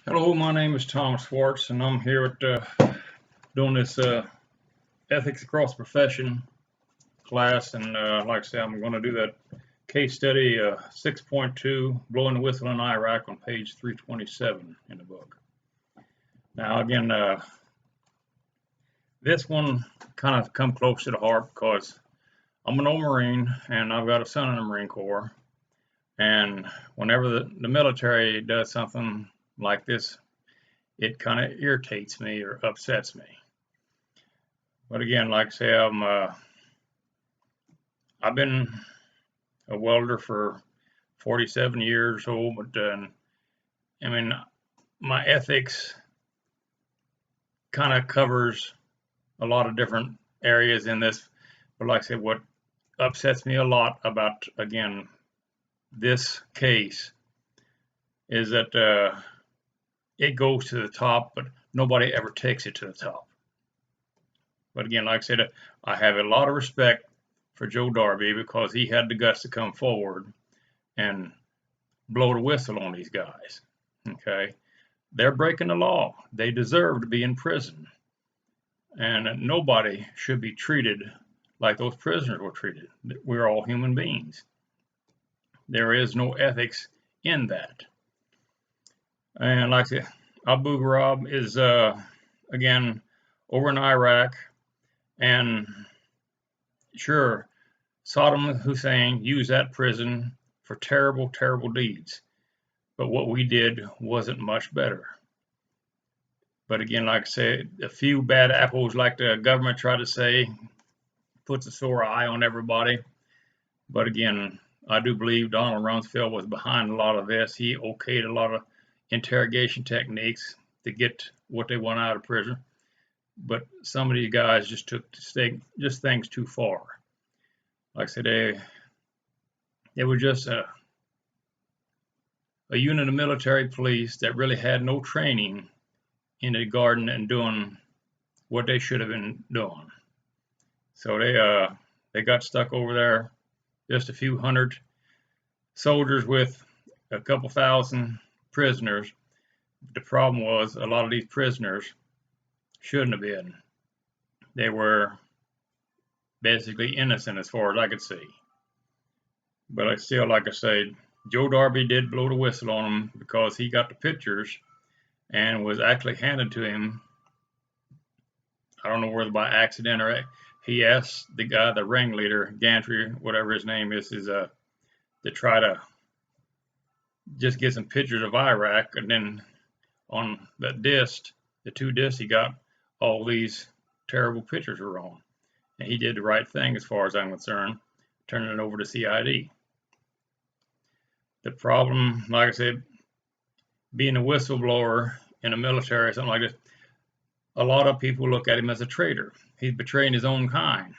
Hello, my name is Tom Swartz, and I'm here doing this ethics across profession class. And like I said, I'm going to do that case study 6.2, blowing the whistle in Iraq, on page 327 in the book. Now, again, this one kind of come close to the heart because I'm an old Marine and I've got a son in the Marine Corps. And whenever the military does something like this, it kind of irritates me or upsets me. But again, like I say, I've been a welder for 47 years old, but I mean, my ethics kind of covers a lot of different areas in this. But like I said, what upsets me a lot about, again, this case is that it goes to the top, but nobody ever takes it to the top. But again, like I said, I have a lot of respect for Joe Darby because he had the guts to come forward and blow the whistle on these guys. Okay, they're breaking the law. They deserve to be in prison, and nobody should be treated like those prisoners were treated. We're all human beings. There is no ethics in that. And like I said, Abu Ghraib is again over in Iraq, and sure, Saddam Hussein used that prison for terrible, terrible deeds. But what we did wasn't much better. But again, like I said, a few bad apples, like the government tried to say, puts a sore eye on everybody. But again, I do believe Donald Rumsfeld was behind a lot of this. He okayed a lot of interrogation techniques to get what they want out of prison. But some of these guys just took things too far. Like I said, they were just a unit of military police that really had no training in the garden and doing what they should have been doing. So they got stuck over there, just a few hundred soldiers with a couple thousand prisoners. The problem was a lot of these prisoners shouldn't have been. They were basically innocent as far as I could see. But I still, like I said, Joe Darby did blow the whistle on him because he got the pictures and was actually handed to him. I don't know whether by accident or he asked the guy, the ringleader, Gantry, whatever his name is to try to just get some pictures of Iraq, and then on the disc, the two discs, he got all these terrible pictures were on. And he did the right thing as far as I'm concerned, turning it over to CID. The problem, like I said, being a whistleblower in the military or something like this, a lot of people look at him as a traitor. He's betraying his own kind.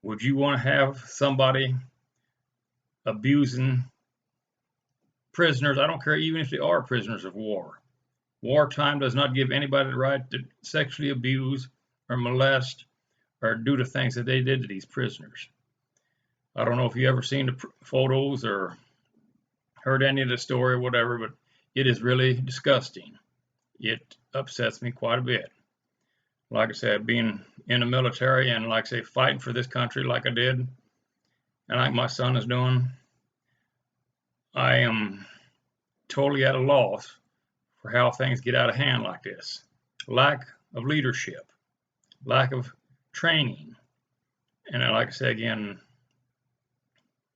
Would you want to have somebody abusing prisoners? I don't care even if they are prisoners of war. Wartime does not give anybody the right to sexually abuse or molest or do the things that they did to these prisoners. I don't know if you ever seen the photos or heard any of the story or whatever, but it is really disgusting. It upsets me quite a bit. Like I said, being in the military and, like I say, fighting for this country like I did, and like my son is doing, I am totally at a loss for how things get out of hand like this. Lack of leadership, lack of training. And like I said again,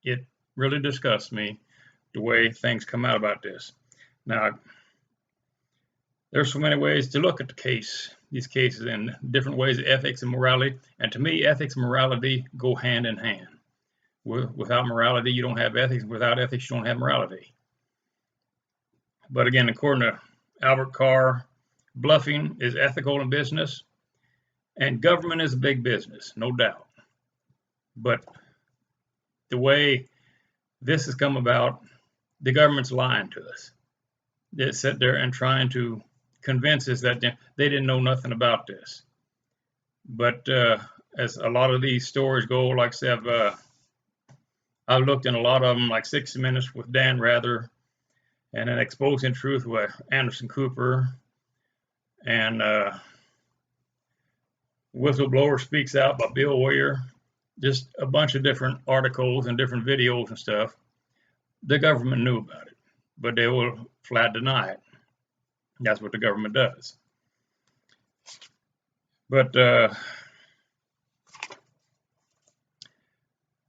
it really disgusts me the way things come out about this. Now, there's so many ways to look at these cases in different ways of ethics and morality. And to me, ethics and morality go hand in hand. Without morality, you don't have ethics. Without ethics, you don't have morality. But again, according to Albert Carr, bluffing is ethical in business, and government is a big business, no doubt. But the way this has come about, the government's lying to us. They sit there and trying to convince us that they didn't know nothing about this. But as a lot of these stories go, like I said, I've looked in a lot of them, like 60 Minutes with Dan Rather, and then Exposing Truth with Anderson Cooper, and Whistleblower Speaks Out by Bill Weir. Just a bunch of different articles and different videos and stuff. The government knew about it, but they will flat deny it. That's what the government does. But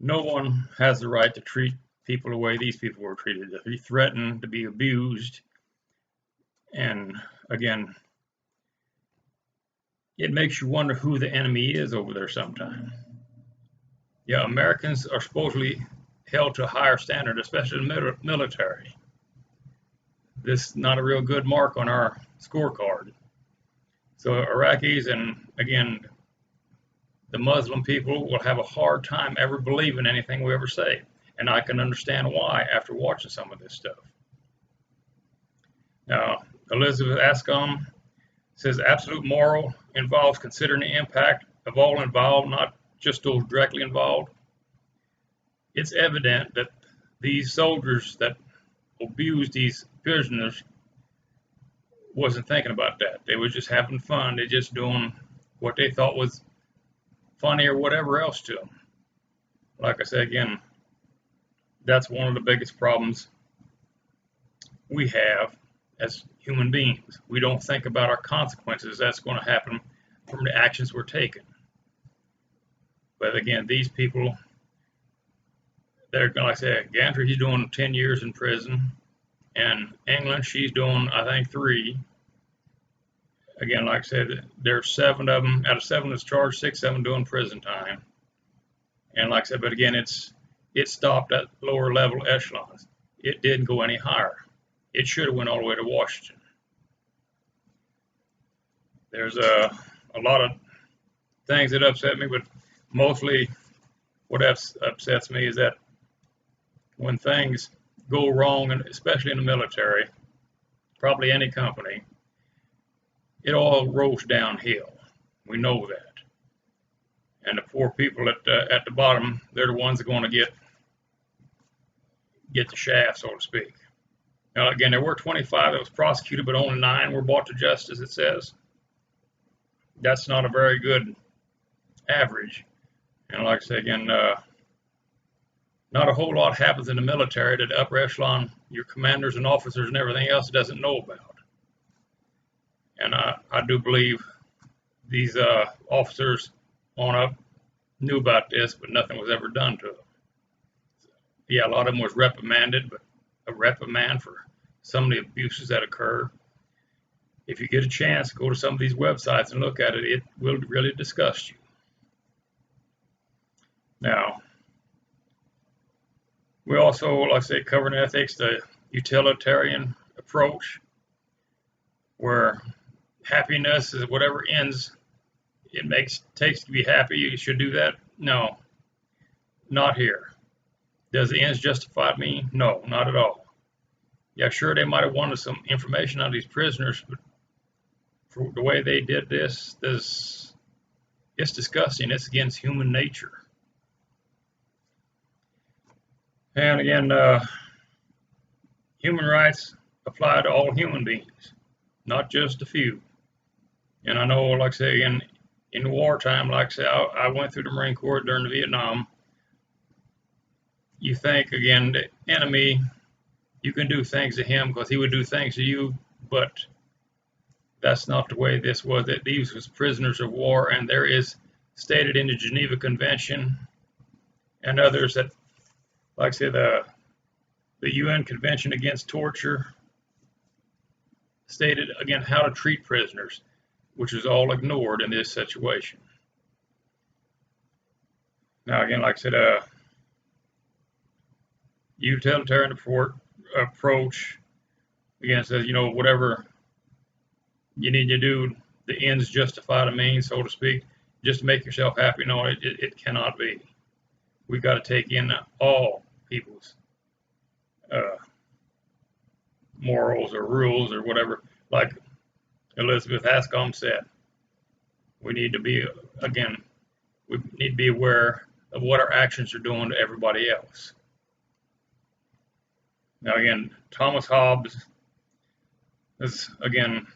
no one has the right to treat people the way these people were treated, to be threatened, to be abused. And again, it makes you wonder who the enemy is over there sometimes. Yeah, Americans are supposedly held to a higher standard, especially the military. This is not a real good mark on our scorecard. So Iraqis and, again, the Muslim people will have a hard time ever believing anything we ever say. And I can understand why after watching some of this stuff. Now, Elizabeth Ascom says absolute moral involves considering the impact of all involved, not just those directly involved. It's evident that these soldiers that abused these prisoners wasn't thinking about that. They were just having fun. They're just doing what they thought was funny or whatever else to them. Like I said, again, that's one of the biggest problems we have as human beings. We don't think about our consequences that's going to happen from the actions we're taking. But again, these people, they're going to, like I said, Gantry, he's doing 10 years in prison. And England, she's doing, I think, 3. Again, like I said, there's 7 of them. Out of 7 that's charged, 6 of them doing prison time. And like I said, but again, it stopped at lower level echelons. It didn't go any higher. It should have went all the way to Washington. There's a lot of things that upset me, but mostly what upsets me is that when things go wrong, and especially in the military, probably any company, it all rolls downhill. We know that. And the poor people at the bottom, they're the ones that are going to get the shaft, so to speak. Now, again, there were 25 that was prosecuted, but only 9 were brought to justice, it says. That's not a very good average. And like I say again, not a whole lot happens in the military that the upper echelon, your commanders and officers and everything else doesn't know about. And I do believe these officers on up knew about this, but nothing was ever done to them. Yeah, a lot of them was reprimanded, but a reprimand for some of the abuses that occur. If you get a chance, go to some of these websites and look at it. It will really disgust you. Now, we also, like I say, covering ethics, the utilitarian approach, where happiness is whatever ends it takes to be happy. You should do that. No, not here. Does the ends justify me? No, not at all. Yeah, sure, they might have wanted some information on these prisoners, but for the way they did this, it's disgusting. It's against human nature. And again, human rights apply to all human beings, not just a few. And I know, like I say, in wartime, like I say, I went through the Marine Corps during the Vietnam. You think, again, the enemy, you can do things to him because he would do things to you, but that's not the way this was. That these was prisoners of war, and there is stated in the Geneva Convention and others that, like I said, the UN Convention Against Torture stated, again, how to treat prisoners, which is all ignored in this situation. Now, again, like I said, utilitarian approach, again, says, whatever you need to do, the ends justify the means, so to speak, just to make yourself happy. No, it cannot be. We've got to take in all people's morals or rules or whatever. Like Elizabeth Ascom said, we need to be aware of what our actions are doing to everybody else. Now again, Thomas Hobbes is again